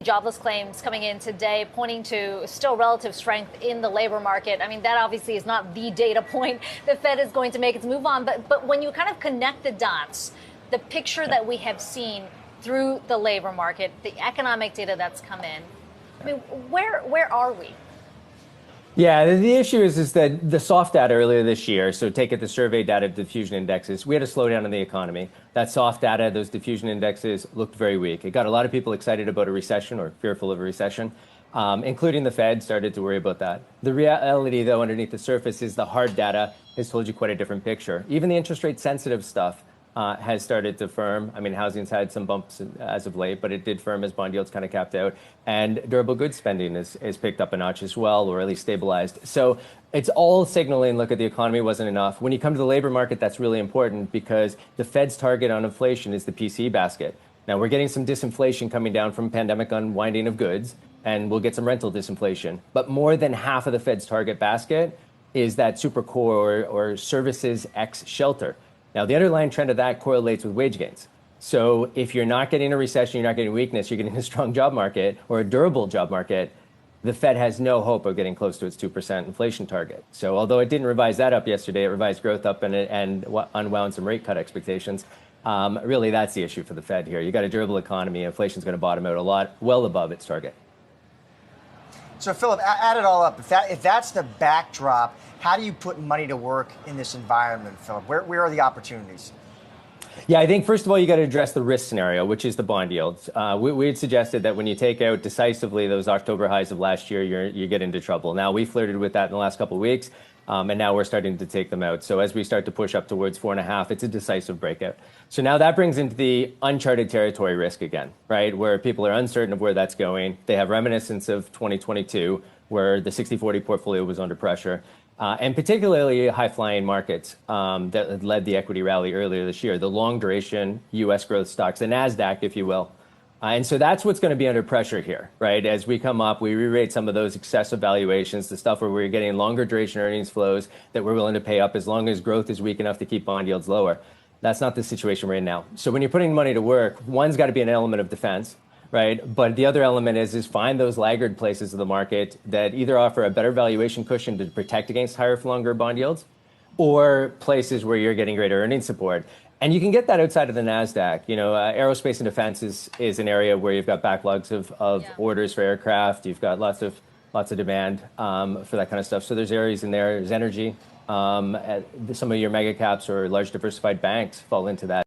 jobless claims coming in today, pointing to still relative strength in the labor market. I mean, that obviously is not the data point the Fed is going to make its move on. But when you kind of connect the dots, the picture that we have seen through the labor market, the economic data that's come in, I mean, where are we? Yeah, the issue is that the soft data earlier this year, so take it the survey data, diffusion indexes, we had a slowdown in the economy. That soft data, those diffusion indexes looked very weak. It got a lot of people excited about a recession or fearful of a recession, including the Fed started to worry about that. The reality, though, underneath the surface is the hard data has told you quite a different picture. Even the interest rate sensitive stuff has started to firm. I mean, housing's had some bumps as of late, but it did firm as bond yields kind of capped out. And durable goods spending is picked up a notch as well, or at least stabilized. So it's all signaling, look, at the economy wasn't enough. When you come to the labor market, that's really important because the Fed's target on inflation is the PCE basket. Now, we're getting some disinflation coming down from pandemic unwinding of goods, and we'll get some rental disinflation. But more than half of the Fed's target basket is that super core or services X shelter. Now, the underlying trend of that correlates with wage gains. So if you're not getting a recession, you're not getting weakness, you're getting a strong job market or a durable job market, the Fed has no hope of getting close to its 2% inflation target. So although it didn't revise that up yesterday, it revised growth up and unwound some rate cut expectations. Really, that's the issue for the Fed here. You got a durable economy, inflation's going to bottom out a lot, well above its target. So, Philip, add it all up. If that's the backdrop, how do you put money to work in this environment, Philip? Where are the opportunities? Yeah, I think, first of all, you got to address the risk scenario, which is the bond yields. We had suggested that when you take out decisively those October highs of last year, you get into trouble. Now, we flirted with that in the last couple of weeks, and now we're starting to take them out. So as we start to push up towards 4.5, it's a decisive breakout. So now that brings into the uncharted territory risk again, right, where people are uncertain of where that's going. They have reminiscence of 2022, where the 60-40 portfolio was under pressure. And particularly high-flying markets that led the equity rally earlier this year, the long-duration U.S. growth stocks, the NASDAQ, if you will. And so that's what's going to be under pressure here, right? As we come up, we re-rate some of those excessive valuations, the stuff where we're getting longer duration earnings flows that we're willing to pay up as long as growth is weak enough to keep bond yields lower. That's not the situation right now. So when you're putting money to work, one's got to be an element of defense. Right. But the other element is find those laggard places of the market that either offer a better valuation cushion to protect against higher for longer bond yields or places where you're getting greater earnings support. And you can get that outside of the NASDAQ. You know, aerospace and defense is an area where you've got backlogs of orders for aircraft. You've got lots of demand for that kind of stuff. So there's areas in there. There's energy. Some of your mega caps or large diversified banks fall into that.